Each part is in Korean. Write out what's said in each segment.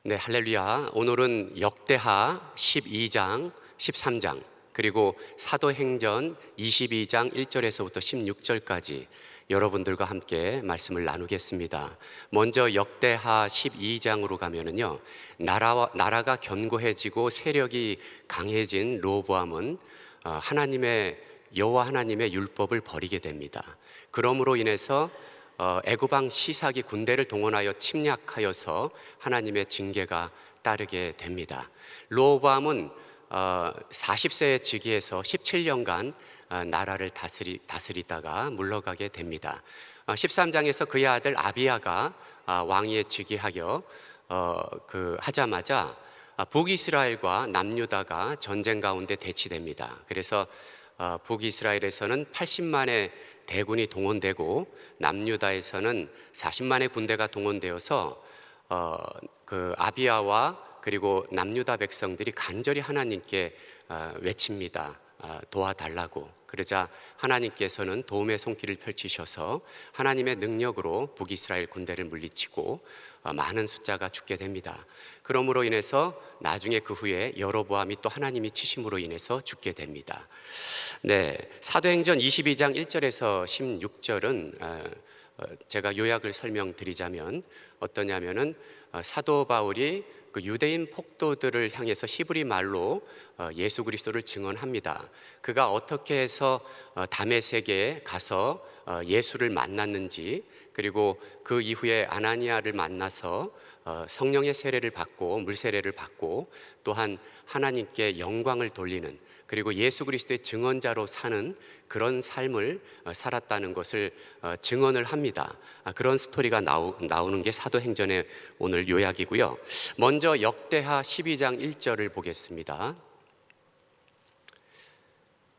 네, 할렐루야. 오늘은 역대하 12장, 13장, 그리고 사도행전 22장 1절에서부터 16절까지 여러분들과 함께 말씀을 나누겠습니다. 먼저 역대하 12장으로 가면은요, 나라가 견고해지고 세력이 강해진 르호보암은 여호와 하나님의 율법을 버리게 됩니다. 그러므로 인해서 애굽 왕 시삭이 군대를 동원하여 침략하여서 하나님의 징계가 따르게 됩니다. 르호보암은 40세에 즉위해서 17년간 나라를 다스리다가 물러가게 됩니다. 13장에서 그의 아들 아비야가 왕위에 즉위하여 하자마자 북이스라엘과 남유다가 전쟁 가운데 대치됩니다. 그래서 북이스라엘에서는 80만의 대군이 동원되고 남유다에서는 40만의 군대가 동원되어서 아비야와 그리고 남유다 백성들이 간절히 하나님께 외칩니다. 도와달라고. 그러자 하나님께서는 도움의 손길을 펼치셔서 하나님의 능력으로 북이스라엘 군대를 물리치고 많은 숫자가 죽게 됩니다. 그러므로 인해서 나중에 그 후에 여로보암이 또 하나님이 치심으로 인해서 죽게 됩니다. 네, 사도행전 22장 1절에서 16절은 제가 요약을 설명드리자면 어떠냐면은 사도 바울이 그 유대인 폭도들을 향해서 히브리 말로 예수 그리스도를 증언합니다. 그가 어떻게 해서 다메섹에 가서 예수를 만났는지, 그리고 그 이후에 아나니아를 만나서 성령의 세례를 받고 물세례를 받고 또한 하나님께 영광을 돌리는, 그리고 예수 그리스도의 증언자로 사는 그런 삶을 살았다는 것을 증언을 합니다. 그런 스토리가 나오는 게 사도행전의 오늘 요약이고요. 먼저 역대하 12장 1절을 보겠습니다.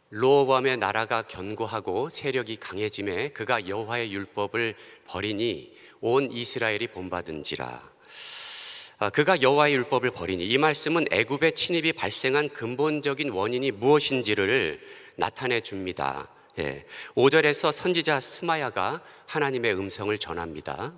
르호보암의 나라가 견고하고 세력이 강해짐에 그가 여호와의 율법을 버리니 온 이스라엘이 본받은지라. 그가 여호와의 율법을 버리니, 이 말씀은 애굽의 침입이 발생한 근본적인 원인이 무엇인지를 나타내 줍니다. 5절에서 선지자 스마야가 하나님의 음성을 전합니다.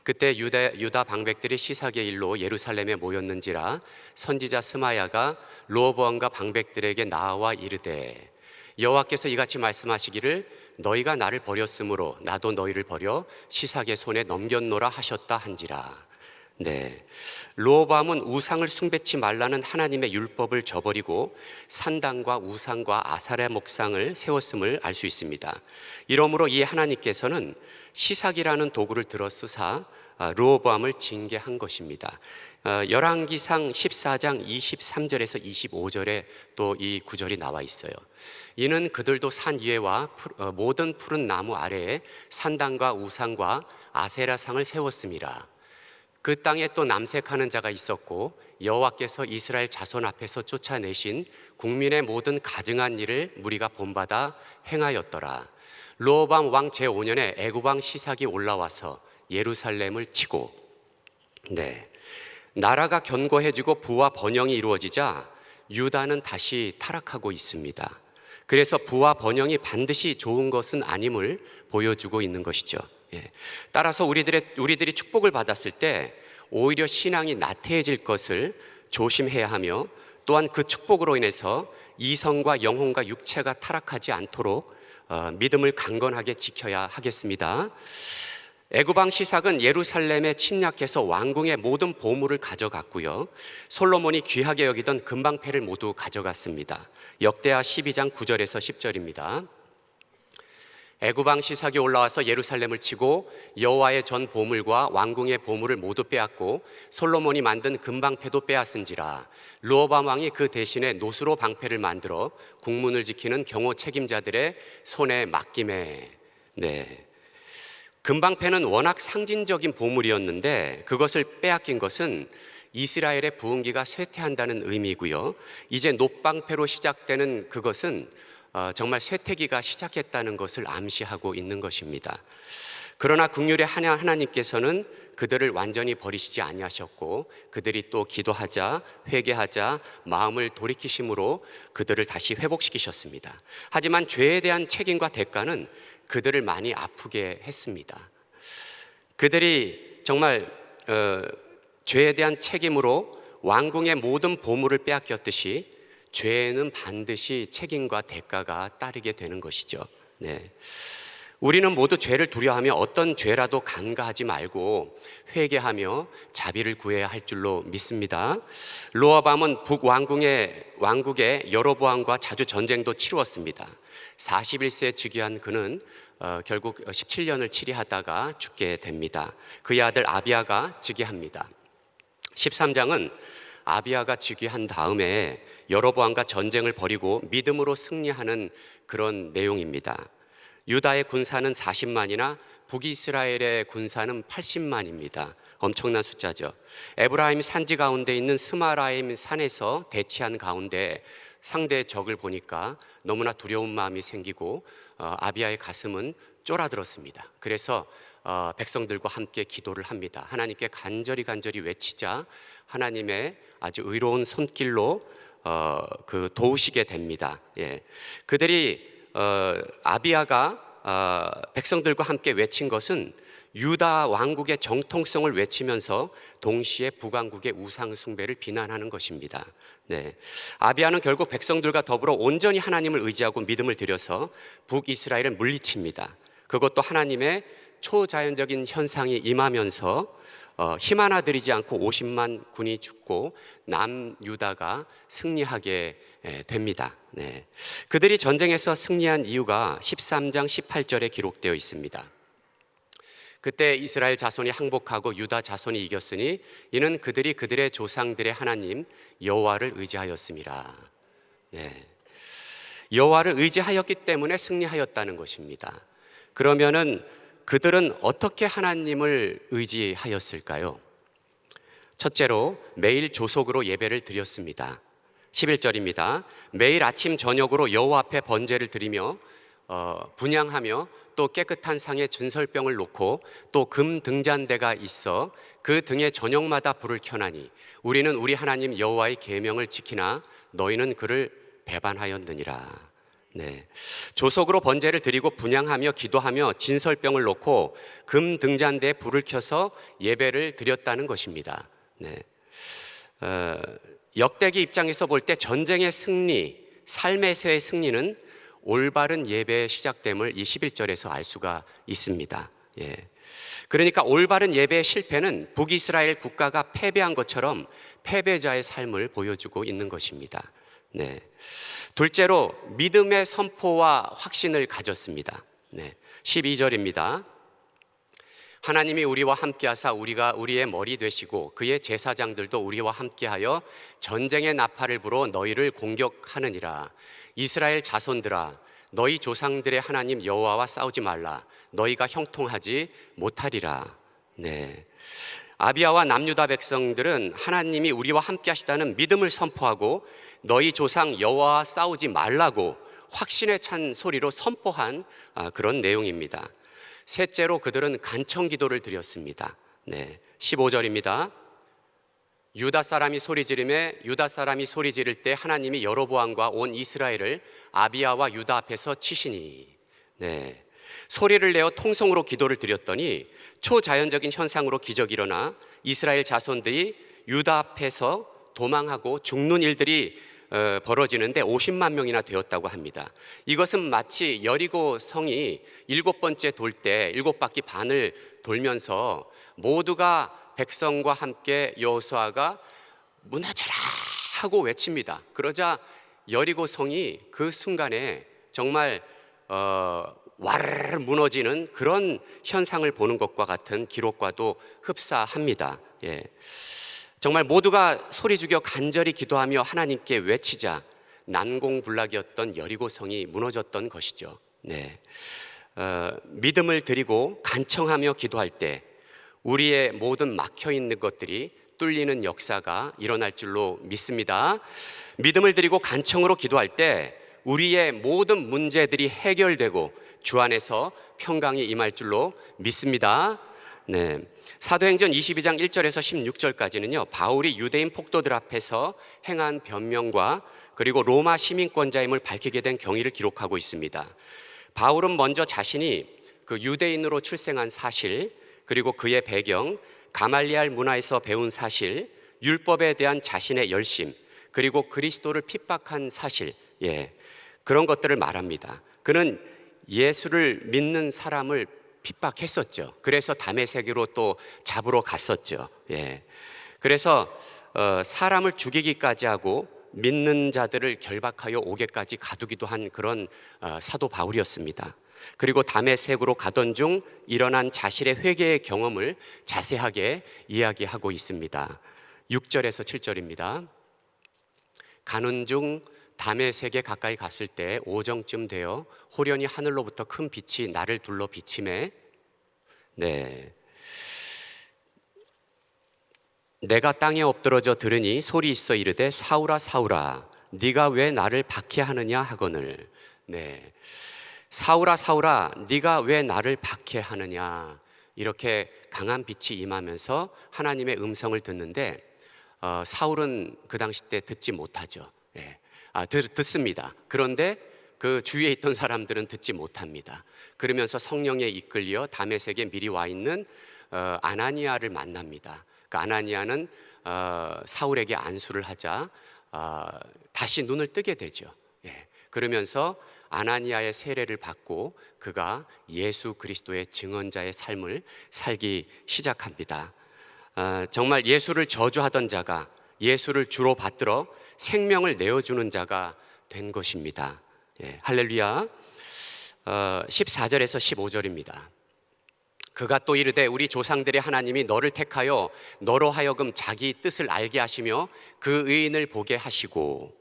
그때 유다 방백들이 시삭의 일로 예루살렘에 모였는지라 선지자 스마야가 르호보암과 방백들에게 나와 이르되, 여호와께서 이같이 말씀하시기를 너희가 나를 버렸으므로 나도 너희를 버려 시삭의 손에 넘겼노라 하셨다 한지라. 네, 르호보암은 우상을 숭배치 말라는 하나님의 율법을 저버리고 산당과 우상과 아사레 목상을 세웠음을 알 수 있습니다. 이러므로 이 하나님께서는 시삭이라는 도구를 들어 쓰사 르호보암을 징계한 것입니다. 열왕기상 14장 23절에서 25절에 또 이 구절이 나와 있어요. 이는 그들도 산 위에와 모든 푸른 나무 아래에 산당과 우상과 아세라상을 세웠음이라. 그 땅에 또 남색하는 자가 있었고 여호와께서 이스라엘 자손 앞에서 쫓아내신 국민의 모든 가증한 일을 무리가 본받아 행하였더라. 르호보암 왕 제5년에 애굽 왕 시삭이 올라와서 예루살렘을 치고, 나라가 견고해지고 부와 번영이 이루어지자 유다는 다시 타락하고 있습니다. 그래서 부와 번영이 반드시 좋은 것은 아님을 보여주고 있는 것이죠. 따라서 우리들이 축복을 받았을 때 오히려 신앙이 나태해질 것을 조심해야 하며, 또한 그 축복으로 인해서 이성과 영혼과 육체가 타락하지 않도록 믿음을 강건하게 지켜야 하겠습니다. 애굽 왕 시삭은 예루살렘에 침략해서 왕궁의 모든 보물을 가져갔고요, 솔로몬이 귀하게 여기던 금방패를 모두 가져갔습니다. 역대하 12장 9절에서 10절입니다. 애굽 왕 시삭이 올라와서 예루살렘을 치고 여호와의 전 보물과 왕궁의 보물을 모두 빼앗고 솔로몬이 만든 금방패도 빼앗은지라. 르호보암 왕이 그 대신에 노수로 방패를 만들어 국문을 지키는 경호 책임자들의 손에 맡김에. 금방패는 워낙 상징적인 보물이었는데 그것을 빼앗긴 것은 이스라엘의 부흥기가 쇠퇴한다는 의미고요, 이제 놋방패로 시작되는 그것은 정말 쇠퇴기가 시작했다는 것을 암시하고 있는 것입니다. 그러나 긍휼의 하나님께서는 그들을 완전히 버리시지 아니하셨고 그들이 또 기도하자 회개하자 마음을 돌이키심으로 그들을 다시 회복시키셨습니다. 하지만 죄에 대한 책임과 대가는 그들을 많이 아프게 했습니다. 그들이 정말 죄에 대한 책임으로 왕궁의 모든 보물을 빼앗겼듯이 죄에는 반드시 책임과 대가가 따르게 되는 것이죠. 네. 우리는 모두 죄를 두려워하며 어떤 죄라도 간과하지 말고 회개하며 자비를 구해야 할 줄로 믿습니다. 르호보암은 왕국의 여로보암과 자주 전쟁도 치루었습니다. 41세에 즉위한 그는 결국 17년을 치리하다가 죽게 됩니다. 그의 아들 아비야가 즉위합니다. 13장은 아비야가 즉위한 다음에 여로보암과 전쟁을 벌이고 믿음으로 승리하는 그런 내용입니다. 유다의 군사는 40만이나 북이스라엘의 군사는 80만입니다. 엄청난 숫자죠. 에브라임 산지 가운데 있는 스마라임 산에서 대치한 가운데 상대의 적을 보니까 너무나 두려운 마음이 생기고 아비야의 가슴은 쫄아들었습니다. 그래서 백성들과 함께 기도를 합니다. 하나님께 간절히 외치자 하나님의 아주 의로운 손길로 도우시게 됩니다. 예. 그들이 아비야가 백성들과 함께 외친 것은 유다 왕국의 정통성을 외치면서 동시에 북왕국의 우상 숭배를 비난하는 것입니다. 네. 아비야는 결국 백성들과 더불어 온전히 하나님을 의지하고 믿음을 들여서 북이스라엘을 물리칩니다. 그것도 하나님의 초자연적인 현상이 임하면서 힘 하나 들이지 않고 50만 군이 죽고 남유다가 승리하게 됩니다. 네. 그들이 전쟁에서 승리한 이유가 13장 18절에 기록되어 있습니다. 그때 이스라엘 자손이 항복하고 유다 자손이 이겼으니 이는 그들이 그들의 조상들의 하나님 여호와를 의지하였음이라. 네. 여호와를 의지하였기 때문에 승리하였다는 것입니다. 그러면은 그들은 어떻게 하나님을 의지하였을까요? 첫째로 매일 조속으로 예배를 드렸습니다. 11절입니다. 매일 아침 저녁으로 여호와 앞에 번제를 드리며 분향하며 또 깨끗한 상에 진설병을 놓고 또 금 등잔대가 있어 그 등에 저녁마다 불을 켜나니 우리는 우리 하나님 여호와의 계명을 지키나 너희는 그를 배반하였느니라. 네. 조속으로 번제를 드리고 분향하며 기도하며 진설병을 놓고 금 등잔대에 불을 켜서 예배를 드렸다는 것입니다. 네. 역대기 입장에서 볼 때 전쟁의 승리, 삶에서의 승리는 올바른 예배의 시작됨을 이 11절에서 알 수가 있습니다. 예. 그러니까 올바른 예배의 실패는 북이스라엘 국가가 패배한 것처럼 패배자의 삶을 보여주고 있는 것입니다. 네. 둘째로 믿음의 선포와 확신을 가졌습니다. 네. 12절입니다. 하나님이 우리와 함께하사 우리가 우리의 머리 되시고 그의 제사장들도 우리와 함께하여 전쟁의 나팔을 불어 너희를 공격하느니라. 이스라엘 자손들아 너희 조상들의 하나님 여호와와 싸우지 말라. 너희가 형통하지 못하리라. 네. 아비야와 남유다 백성들은 하나님이 우리와 함께 하시다는 믿음을 선포하고 너희 조상 여호와와 싸우지 말라고 확신에 찬 소리로 선포한 그런 내용입니다. 셋째로 그들은 간청 기도를 드렸습니다. 네, 15절입니다. 유다 사람이 소리 지를 때 하나님이 여로보암과 온 이스라엘을 아비야와 유다 앞에서 치시니. 네. 소리를 내어 통성으로 기도를 드렸더니 초자연적인 현상으로 기적이 일어나 이스라엘 자손들이 유다 앞에서 도망하고 죽는 일들이 벌어지는데 50만 명이나 되었다고 합니다. 이것은 마치 여리고 성이 7번째 돌 때 7바퀴 반을 돌면서 모두가 백성과 함께 여호수아가 무너져라 하고 외칩니다. 그러자 여리고 성이 그 순간에 정말 와르르 무너지는 그런 현상을 보는 것과 같은 기록과도 흡사합니다. 예. 정말 모두가 소리 죽여 간절히 기도하며 하나님께 외치자 난공불락이었던 여리고성이 무너졌던 것이죠. 네. 믿음을 드리고 간청하며 기도할 때 우리의 모든 막혀있는 것들이 뚫리는 역사가 일어날 줄로 믿습니다. 믿음을 드리고 간청으로 기도할 때 우리의 모든 문제들이 해결되고 주 안에서 평강이 임할 줄로 믿습니다. 네. 사도행전 22장 1절에서 16절까지는요 바울이 유대인 폭도들 앞에서 행한 변명과 그리고 로마 시민권자임을 밝히게 된 경위를 기록하고 있습니다. 바울은 먼저 자신이 그 유대인으로 출생한 사실 그리고 그의 배경 가말리알 문화에서 배운 사실, 율법에 대한 자신의 열심, 그리고 그리스도를 핍박한 사실, 그런 것들을 말합니다. 그는 예수를 믿는 사람을 핍박했었죠. 그래서 다메섹으로 또 잡으러 갔었죠. 그래서 사람을 죽이기까지 하고 믿는 자들을 결박하여 옥에까지 가두기도 한 그런 사도 바울이었습니다. 그리고 다메섹으로 가던 중 일어난 자신의 회개의 경험을 자세하게 이야기하고 있습니다. 6절에서 7절입니다. 가는 중 다메섹에 가까이 갔을 때 오정쯤 되어 호련히 하늘로부터 큰 빛이 나를 둘러 비치매 내가 땅에 엎드러져 들으니 소리 있어 이르되 사울아 사울아 네가 왜 나를 박해하느냐 하거늘. 사울아 사울아 네가 왜 나를 박해하느냐, 이렇게 강한 빛이 임하면서 하나님의 음성을 듣는데 사울은 그 당시 때 듣지 못하죠. 듣습니다. 그런데 그 주위에 있던 사람들은 듣지 못합니다. 그러면서 성령에 이끌려 다메섹에 미리 와 있는 아나니아를 만납니다. 그 아나니아는 사울에게 안수를 하자 다시 눈을 뜨게 되죠. 그러면서 아나니아의 세례를 받고 그가 예수 그리스도의 증언자의 삶을 살기 시작합니다. 정말 예수를 저주하던 자가 예수를 주로 받들어 생명을 내어주는 자가 된 것입니다. 할렐루야. 14절에서 15절입니다. 그가 또 이르되 우리 조상들의 하나님이 너를 택하여 너로 하여금 자기 뜻을 알게 하시며 그 의인을 보게 하시고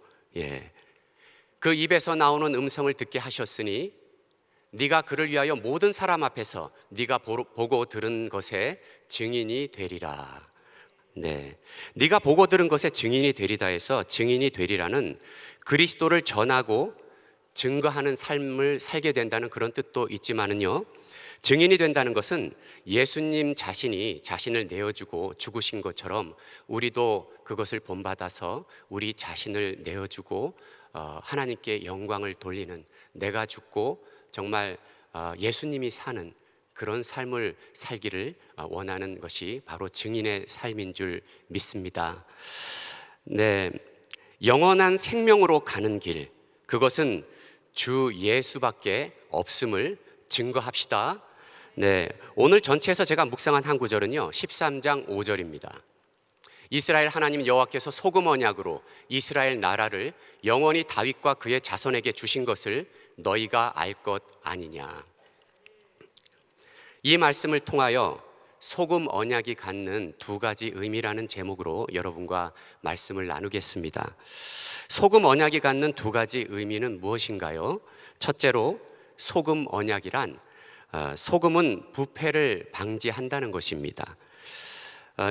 그 입에서 나오는 음성을 듣게 하셨으니 네가 그를 위하여 모든 사람 앞에서 네가 보고 들은 것에 증인이 되리라. 네가 보고 들은 것에 증인이 되리다 해서 증인이 되리라는 그리스도를 전하고 증거하는 삶을 살게 된다는 그런 뜻도 있지만은요, 증인이 된다는 것은 예수님 자신이 자신을 내어주고 죽으신 것처럼 우리도 그것을 본받아서 우리 자신을 내어주고 하나님께 영광을 돌리는, 내가 죽고 정말 예수님이 사는 그런 삶을 살기를 원하는 것이 바로 증인의 삶인 줄 믿습니다. 영원한 생명으로 가는 길, 그것은 주 예수밖에 없음을 증거합시다. 오늘 전체에서 제가 묵상한 한 구절은요 13장 5절입니다. 이스라엘 하나님 여호와께서 소금 언약으로 이스라엘 나라를 영원히 다윗과 그의 자손에게 주신 것을 너희가 알 것 아니냐. 이 말씀을 통하여 소금 언약이 갖는 두 가지 의미라는 제목으로 여러분과 말씀을 나누겠습니다. 소금 언약이 갖는 두 가지 의미는 무엇인가요? 첫째로 소금 언약이란 소금은 부패를 방지한다는 것입니다.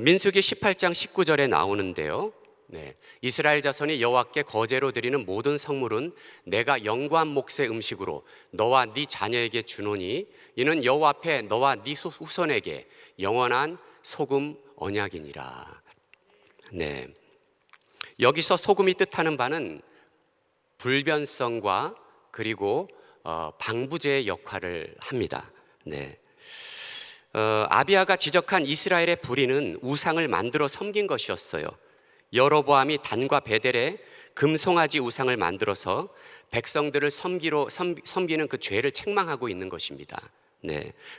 민수기 18장 19절에 나오는데요, 이스라엘 자손이 여호와께 거제로 드리는 모든 성물은 내가 영구한 몫의 음식으로 너와 네 자녀에게 주노니 이는 여호와 앞에 너와 네 후손에게 영원한 소금 언약이니라. 여기서 소금이 뜻하는 바는 불변성과 그리고 방부제의 역할을 합니다. 아비야가 지적한 이스라엘의 불의는 우상을 만들어 섬긴 것이었어요. 여로보암이 단과 베델에 금송아지 우상을 만들어서 백성들을 섬기는 그 죄를 책망하고 있는 것입니다.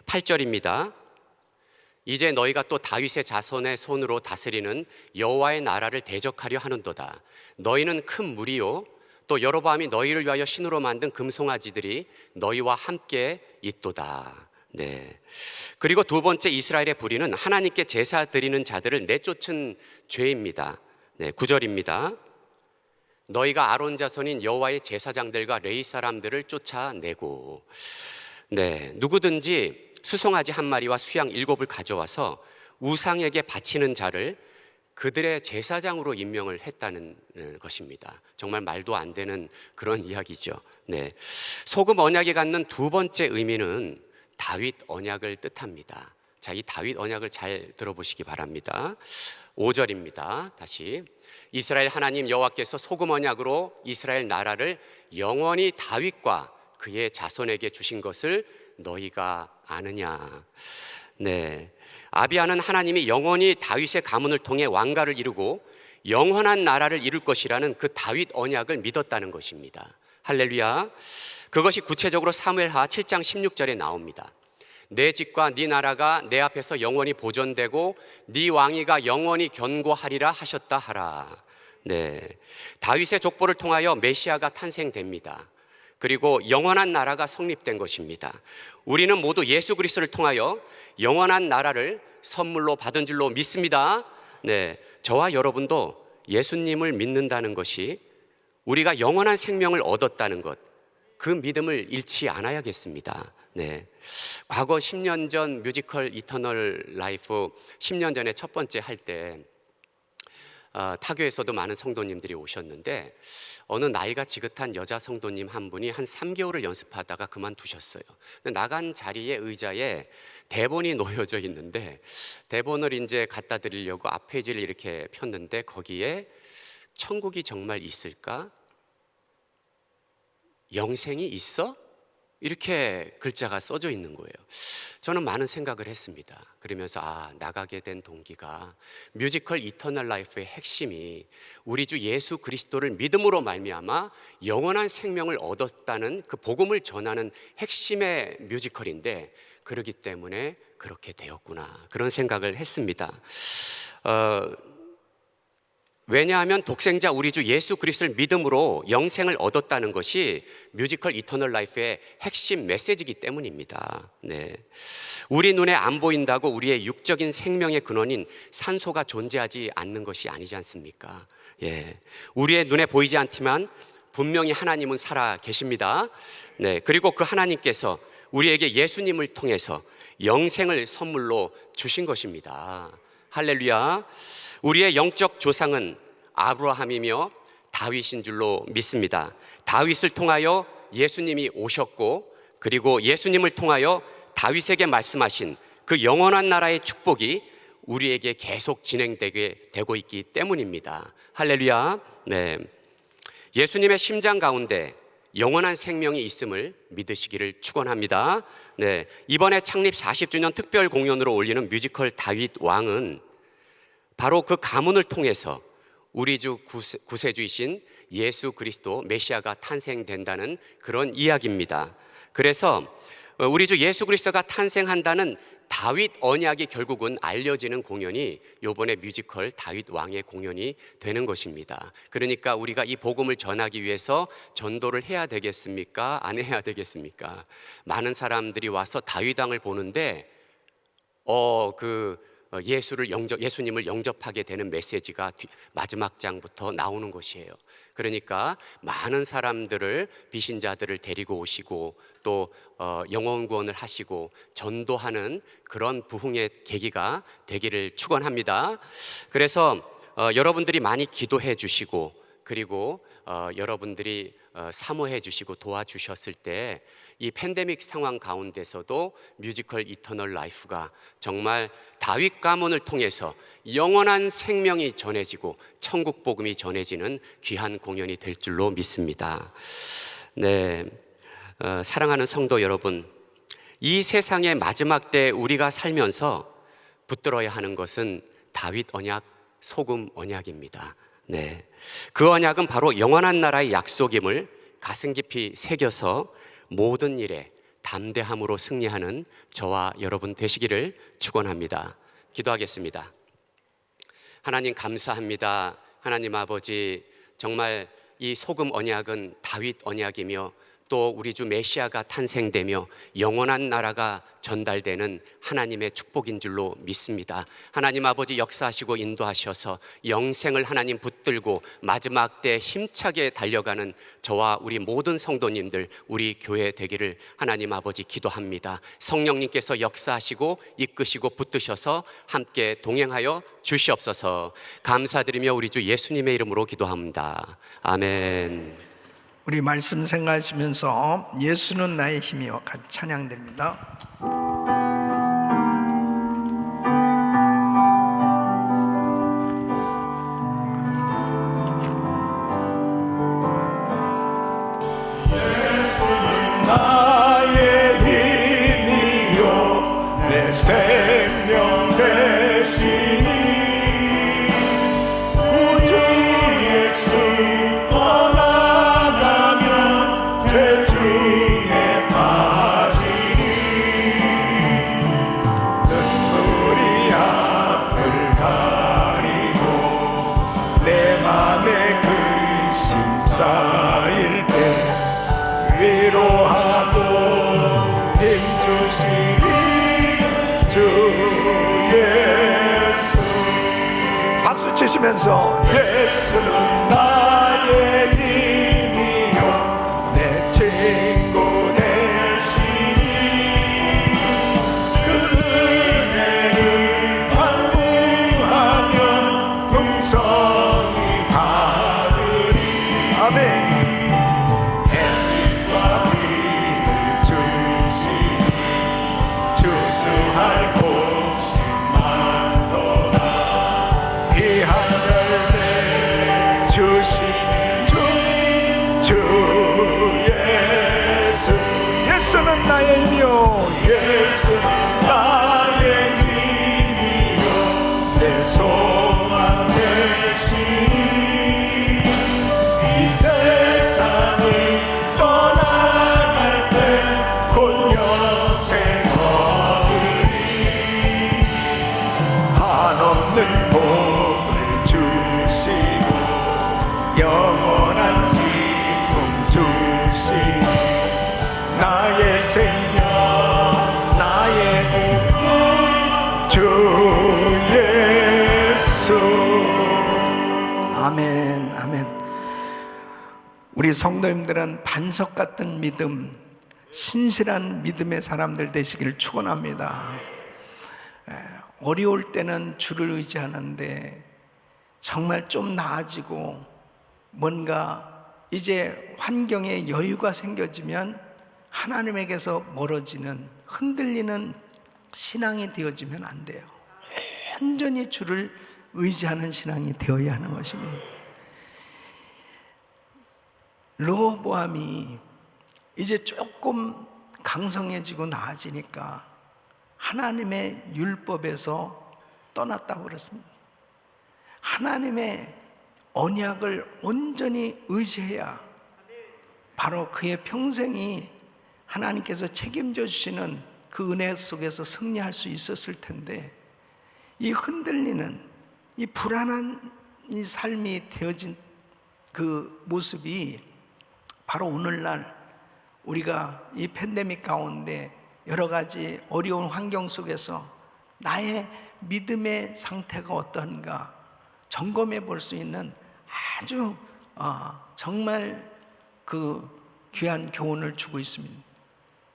8절입니다. 이제 너희가 또 다윗의 자손의 손으로 다스리는 여호와의 나라를 대적하려 하는도다. 너희는 큰 무리요 또 여로보암이 너희를 위하여 신으로 만든 금송아지들이 너희와 함께 있도다. 그리고 두 번째 이스라엘의 불의는 하나님께 제사 드리는 자들을 내쫓은 죄입니다. 9절입니다. 너희가 아론 자손인 여호와의 제사장들과 레위 사람들을 쫓아내고, 누구든지 수송아지 한 마리와 수양 7을 가져와서 우상에게 바치는 자를 그들의 제사장으로 임명을 했다는 것입니다. 정말 말도 안 되는 그런 이야기죠. 소금 언약이 갖는 두 번째 의미는 다윗 언약을 뜻합니다. 자, 이 다윗 언약을 잘 들어보시기 바랍니다. 5절입니다. 다시 이스라엘 하나님 여호와께서 소금 언약으로 이스라엘 나라를 영원히 다윗과 그의 자손에게 주신 것을 너희가 아느냐. 아비야는 하나님이 영원히 다윗의 가문을 통해 왕가를 이루고 영원한 나라를 이룰 것이라는 그 다윗 언약을 믿었다는 것입니다. 할렐루야. 그것이 구체적으로 사무엘하 7장 16절에 나옵니다. 내 집과 네 나라가 내 앞에서 영원히 보존되고 네 왕위가 영원히 견고하리라 하셨다 하라. 네, 다윗의 족보를 통하여 메시아가 탄생됩니다. 그리고 영원한 나라가 성립된 것입니다. 우리는 모두 예수 그리스도를 통하여 영원한 나라를 선물로 받은 줄로 믿습니다. 네, 저와 여러분도 예수님을 믿는다는 것이 우리가 영원한 생명을 얻었다는 것, 그 믿음을 잃지 않아야겠습니다. 네, 과거 10년 전 뮤지컬 이터널 라이프 10년 전에 첫 번째 할 때 타교에서도 많은 성도님들이 오셨는데 어느 나이가 지긋한 여자 성도님 한 분이 한 3개월을 연습하다가 그만두셨어요. 나간 자리에 의자에 대본이 놓여져 있는데 대본을 이제 갖다 드리려고 앞 페이지를 이렇게 폈는데 거기에 천국이 정말 있을까? 영생이 있어? 이렇게 글자가 써져 있는 거예요. 저는 많은 생각을 했습니다. 그러면서 나가게 된 동기가 뮤지컬 이터널 라이프의 핵심이 우리 주 예수 그리스도를 믿음으로 말미암아 영원한 생명을 얻었다는 그 복음을 전하는 핵심의 뮤지컬인데 그러기 때문에 그렇게 되었구나, 그런 생각을 했습니다. 왜냐하면 독생자 우리 주 예수 그리스도를 믿음으로 영생을 얻었다는 것이 뮤지컬 이터널 라이프의 핵심 메시지이기 때문입니다. 네. 우리 눈에 안 보인다고 우리의 육적인 생명의 근원인 산소가 존재하지 않는 것이 아니지 않습니까? 예. 우리의 눈에 보이지 않지만 분명히 하나님은 살아 계십니다. 네. 그리고 그 하나님께서 우리에게 예수님을 통해서 영생을 선물로 주신 것입니다. 할렐루야. 우리의 영적 조상은 아브라함이며 다윗인 줄로 믿습니다. 다윗을 통하여 예수님이 오셨고 그리고 예수님을 통하여 다윗에게 말씀하신 그 영원한 나라의 축복이 우리에게 계속 진행되게 되고 있기 때문입니다. 할렐루야. 네. 예수님의 심장 가운데 영원한 생명이 있음을 믿으시기를 축원합니다. 네. 이번에 창립 40주년 특별 공연으로 올리는 뮤지컬 다윗 왕은 바로 그 가문을 통해서 우리 주 구세주이신 예수 그리스도 메시아가 탄생된다는 그런 이야기입니다. 그래서 우리 주 예수 그리스도가 탄생한다는 다윗 언약이 결국은 알려지는 공연이 이번에 뮤지컬 다윗 왕의 공연이 되는 것입니다. 그러니까 우리가 이 복음을 전하기 위해서 전도를 해야 되겠습니까? 안 해야 되겠습니까? 많은 사람들이 와서 다윗 왕을 보는데 예수님을 영접하게 되는 메시지가 마지막 장부터 나오는 것이에요. 그러니까 많은 사람들을, 비신자들을 데리고 오시고 또 영혼 구원을 하시고 전도하는 그런 부흥의 계기가 되기를 축원합니다. 그래서 여러분들이 많이 기도해 주시고 그리고 여러분들이 사모해 주시고 도와주셨을 때 이 팬데믹 상황 가운데서도 뮤지컬 이터널 라이프가 정말 다윗 가문을 통해서 영원한 생명이 전해지고 천국 복음이 전해지는 귀한 공연이 될 줄로 믿습니다. 네, 사랑하는 성도 여러분, 이 세상의 마지막 때 우리가 살면서 붙들어야 하는 것은 다윗 언약, 소금 언약입니다. 네, 그 언약은 바로 영원한 나라의 약속임을 가슴 깊이 새겨서 모든 일에 담대함으로 승리하는 저와 여러분 되시기를 축원합니다. 기도하겠습니다. 하나님 감사합니다. 하나님 아버지, 정말 이 소금 언약은 다윗 언약이며 또 우리 주 메시아가 탄생되며 영원한 나라가 전달되는 하나님의 축복인 줄로 믿습니다. 하나님 아버지 역사하시고 인도하셔서 영생을 하나님 붙들고 마지막 때 힘차게 달려가는 저와 우리 모든 성도님들, 우리 교회 되기를 하나님 아버지 기도합니다. 성령님께서 역사하시고 이끄시고 붙드셔서 함께 동행하여 주시옵소서. 감사드리며 우리 주 예수님의 이름으로 기도합니다. 아멘. 우리 말씀 생각하시면서 예수는 나의 힘이여 같이 찬양됩니다. 예수는 나의 힘이여 내 생명 되시니 구주 예수 떠나가면 죄 중에 빠지니 눈물이 앞을 가리고 내 맘에 근심 쌓일 때 위로하고 힘주시니 주 예수. 박수 치시면서 예수는 나의 힘이요 내 친구 되시니 그 은혜를 반응하면 풍성히 받으리. 아멘. 햇빛과 비를 주시니 주수할 곳이 많도다. 귀한 열매 주시는 주 예수. 예수는 나의 힘이요 예수는 나의 힘이요 내 소망 되시니 이 세상을 떠나갈 때 곧 영생 얻으리. 한없는 복을 주시고 영원한 기쁨 주시니 나의 생명 나의 구원 주 예수. 아멘. 아멘. 우리 성도님들은 반석 같은 믿음, 신실한 믿음의 사람들 되시길 축원합니다. 어려울 때는 주를 의지하는데 정말 좀 나아지고 뭔가 이제 환경에 여유가 생겨지면 하나님에게서 멀어지는 흔들리는 신앙이 되어지면 안 돼요. 온전히 주를 의지하는 신앙이 되어야 하는 것입니다. 르호보암이 이제 조금 강성해지고 나아지니까 하나님의 율법에서 떠났다고 그랬습니다. 하나님의 언약을 온전히 의지해야 바로 그의 평생이 하나님께서 책임져 주시는 그 은혜 속에서 승리할 수 있었을 텐데, 이 흔들리는 이 불안한 이 삶이 되어진 그 모습이 바로 오늘날 우리가 이 팬데믹 가운데 여러 가지 어려운 환경 속에서 나의 믿음의 상태가 어떤가 점검해 볼 수 있는 아주 정말 그 귀한 교훈을 주고 있습니다.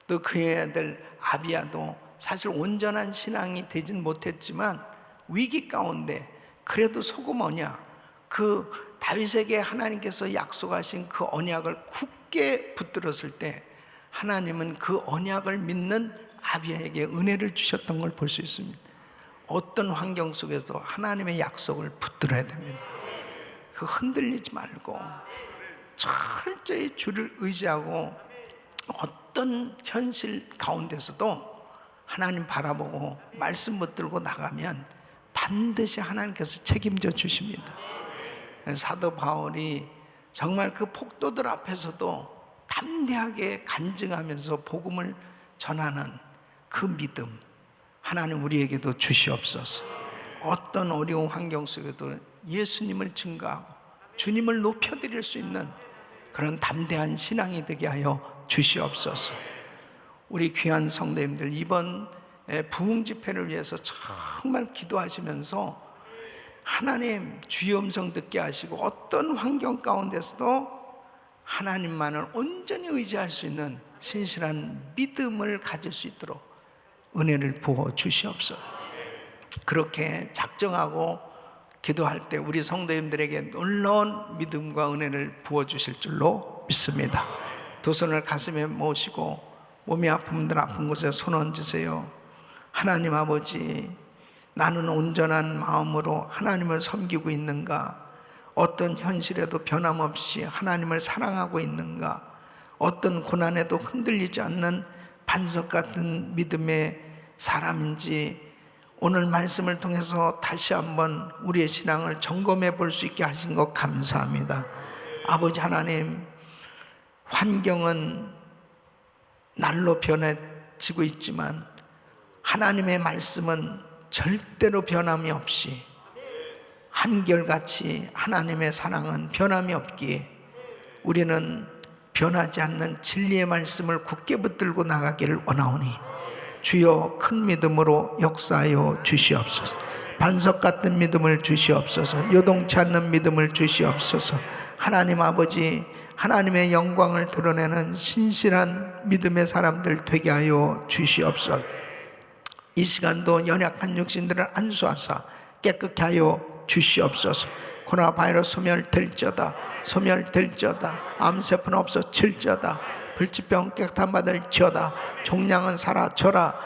또 그의 아들 아비야도 사실 온전한 신앙이 되진 못했지만 위기 가운데 그래도 속은 뭐냐, 그 다윗에게 하나님께서 약속하신 그 언약을 굳게 붙들었을 때 하나님은 그 언약을 믿는 아비야에게 은혜를 주셨던 걸 볼 수 있습니다. 어떤 환경 속에서 하나님의 약속을 붙들어야 됩니다. 그 흔들리지 말고 철저히 주를 의지하고 어떤 현실 가운데서도 하나님 바라보고 말씀 붙들고 나가면 반드시 하나님께서 책임져 주십니다. 사도 바울이 정말 그 폭도들 앞에서도 담대하게 간증하면서 복음을 전하는 그 믿음, 하나님 우리에게도 주시옵소서. 어떤 어려운 환경 속에도 예수님을 증거하고 주님을 높여드릴 수 있는 그런 담대한 신앙이 되게 하여 주시옵소서. 우리 귀한 성도님들 이번 부흥 집회를 위해서 정말 기도하시면서 하나님 주의 음성 듣게 하시고 어떤 환경 가운데서도 하나님만을 온전히 의지할 수 있는 신실한 믿음을 가질 수 있도록 은혜를 부어 주시옵소서. 그렇게 작정하고 기도할 때 우리 성도님들에게 놀라운 믿음과 은혜를 부어 주실 줄로 믿습니다. 두 손을 가슴에 모시고 몸이 아픈 분들 아픈 곳에 손 얹으세요. 하나님 아버지, 나는 온전한 마음으로 하나님을 섬기고 있는가? 어떤 현실에도 변함없이 하나님을 사랑하고 있는가? 어떤 고난에도 흔들리지 않는 반석 같은 믿음의 사람인지 오늘 말씀을 통해서 다시 한번 우리의 신앙을 점검해 볼 수 있게 하신 것 감사합니다. 아버지 하나님, 환경은 날로 변해지고 있지만 하나님의 말씀은 절대로 변함이 없이 한결같이 하나님의 사랑은 변함이 없기에 우리는 변하지 않는 진리의 말씀을 굳게 붙들고 나가기를 원하오니 주여 큰 믿음으로 역사하여 주시옵소서. 반석 같은 믿음을 주시옵소서. 요동치 않는 믿음을 주시옵소서. 하나님 아버지, 하나님의 영광을 드러내는 신실한 믿음의 사람들 되게 하여 주시옵소서. 이 시간도 연약한 육신들을 안수하사 깨끗게 하여 주시옵소서. 코로나 바이러스 소멸될지어다, 소멸될지어다. 암세포는 없어질지어다. 불치병 깨끗한 받을지어다. 종양은 사라져라.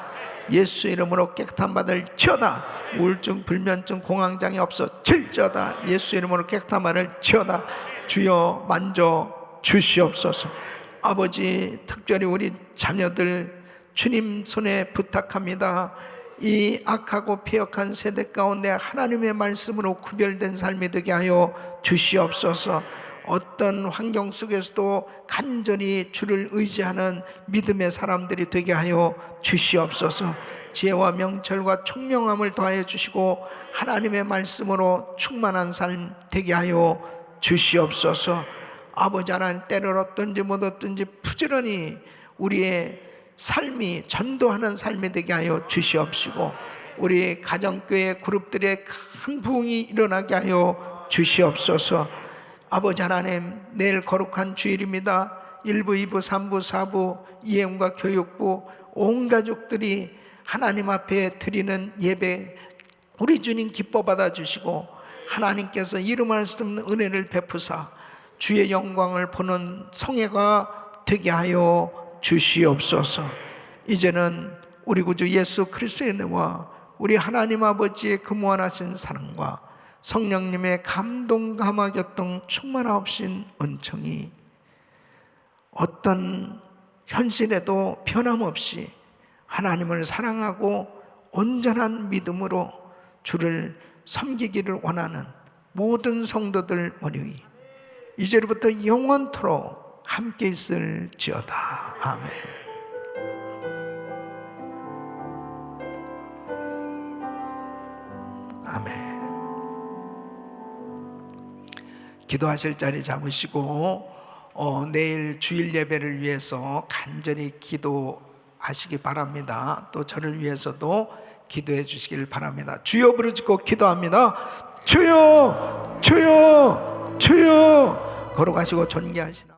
예수 이름으로 깨끗한 받을지어다. 우울증, 불면증, 공황장애 없어질지어다. 예수 이름으로 깨끗한 받을지어다. 주여 만져 주시옵소서. 아버지, 특별히 우리 자녀들 주님 손에 부탁합니다. 이 악하고 폐역한 세대 가운데 하나님의 말씀으로 구별된 삶이 되게 하여 주시옵소서. 어떤 환경 속에서도 간절히 주를 의지하는 믿음의 사람들이 되게 하여 주시옵소서. 지혜와 명철과 총명함을 더하여 주시고 하나님의 말씀으로 충만한 삶 되게 하여 주시옵소서. 아버지 하나님, 때를 얻든지 못 얻든지 부지런히 우리의 삶이 전도하는 삶이 되게 하여 주시옵시고 우리 가정교회 그룹들의 큰 부흥이 일어나게 하여 주시옵소서. 아버지 하나님, 내일 거룩한 주일입니다. 1부, 2부, 3부, 4부, 이해운과 교육부 온 가족들이 하나님 앞에 드리는 예배 우리 주님 기뻐 받아주시고 하나님께서 이름할 수 없는 은혜를 베푸사 주의 영광을 보는 성회가 되게 하여 주시옵소서. 이제는 우리 구주 예수 그리스도의 은혜와 우리 하나님 아버지의 그 무한하신 사랑과 성령님의 감동 감화 교통 충만하옵신 은총이 어떤 현실에도 변함없이 하나님을 사랑하고 온전한 믿음으로 주를 섬기기를 원하는 모든 성도들 머리 위 이제로부터 영원토록 함께 있을지어다. 아멘. 아멘. 기도하실 자리 잡으시고 내일 주일 예배를 위해서 간절히 기도하시기 바랍니다. 또 저를 위해서도 기도해 주시길 바랍니다. 주여 부르짖고 기도합니다. 주여, 주여, 주여. 걸어가시고 존귀하시나